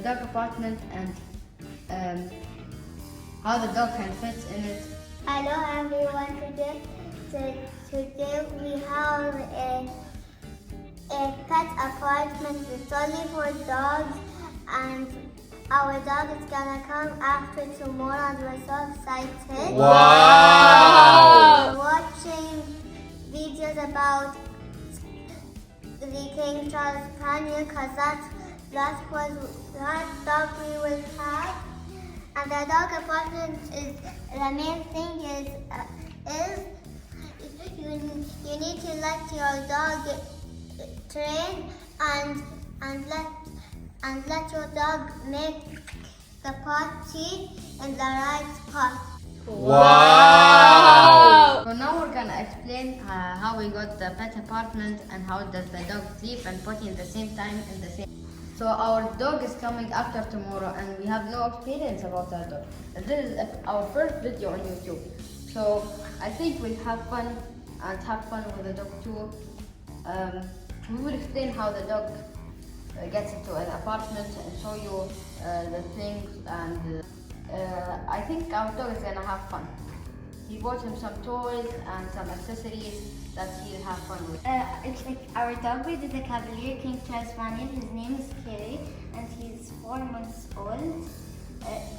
dog apartment and how the dog can fit in it. Hello everyone, today we have a pet apartment. It's only for dogs, and our dog is gonna come after tomorrow and we're so excited. Wow! We're watching videos about the King Charles Spaniel because that dog we will have. And the dog apartment is the main thing is you need to let your dog train and let your dog make the potty in the right spot. Wow! So now we're gonna explain how we got the pet apartment and how does the dog sleep and potty in the same time in the same. So our dog is coming after tomorrow and we have no experience about our dog. This is our first video on YouTube. So I think we'll have fun and have fun with the dog too. We will explain how the dog gets into an apartment and show you the things, and I think our dog is gonna have fun. We bought him some toys and some accessories that he'll have fun with. It's like our dog breed is a Cavalier King Charles Spaniel. His name is Kerry and he's 4 months old.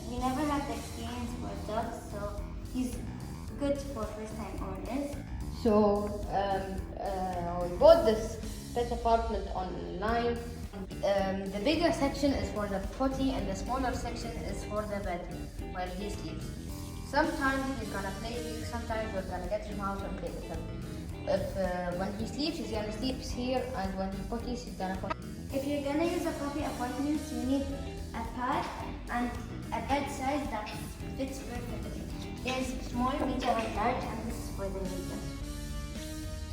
We never had the experience for dogs, so he's good for first-time owners. So we bought this pet apartment online. The bigger section is for the potty and the smaller section is for the bed while he sleeps. Sometimes he's gonna play with, sometimes we're gonna get him out and play with him. When he sleeps, he's gonna sleep here, and when he potties, he's gonna potty. If you're gonna use a puppy apartment, you need a pad and a bed size that fits perfectly. There's small, medium, and large, and this is for the medium.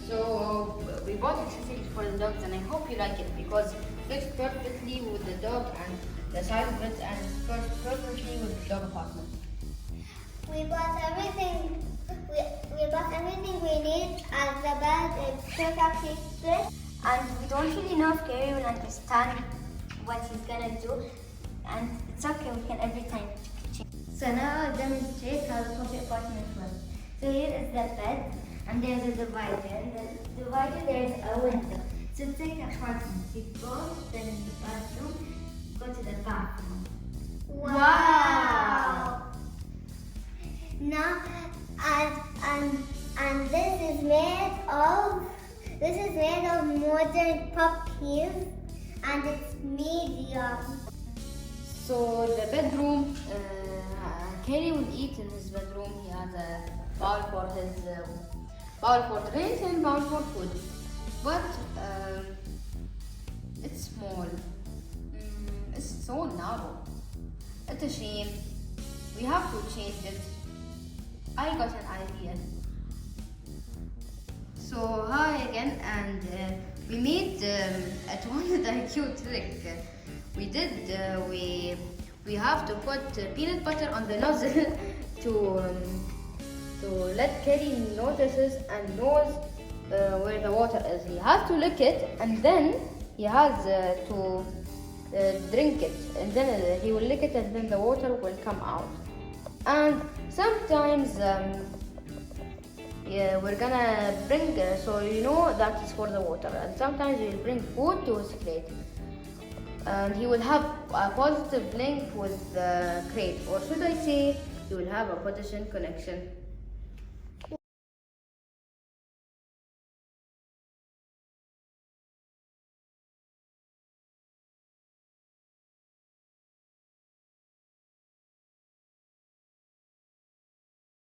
So we bought accessories for the dogs, and I hope you like it because it fits perfectly with the dog and the size of it, and it fits perfectly with the dog apartment. We bought everything. We bought everything we need, and the bed is perfectly split. And we don't really know if Kerry will understand what he's gonna do, and it's okay. We can every time change. So now I'll demonstrate how the puppy apartment works. So here is the bed, and there's a divider. In the divider there's a window. So it's like an apartment. You go, then in the bathroom, go to the bathroom. Wow! Now, and this is made of modern puppies, and it's medium. So the bedroom, Kerry will eat in his bedroom. He has a bowl for his bowl for drinks and bowl for food, but it's small. It's so narrow. It's a shame. We have to change it. I got an idea. So hi again, and we made a 200 IQ trick. We have to put peanut butter on the nozzle to let Kerry notices and knows where the water is. He has to lick it, and then he has to drink it, and then he will lick it, and then the water will come out. And sometimes we're gonna bring, so you know that is for the water, and sometimes we'll bring food to his crate, and he will have a positive link with the crate, or should I say he will have a potential connection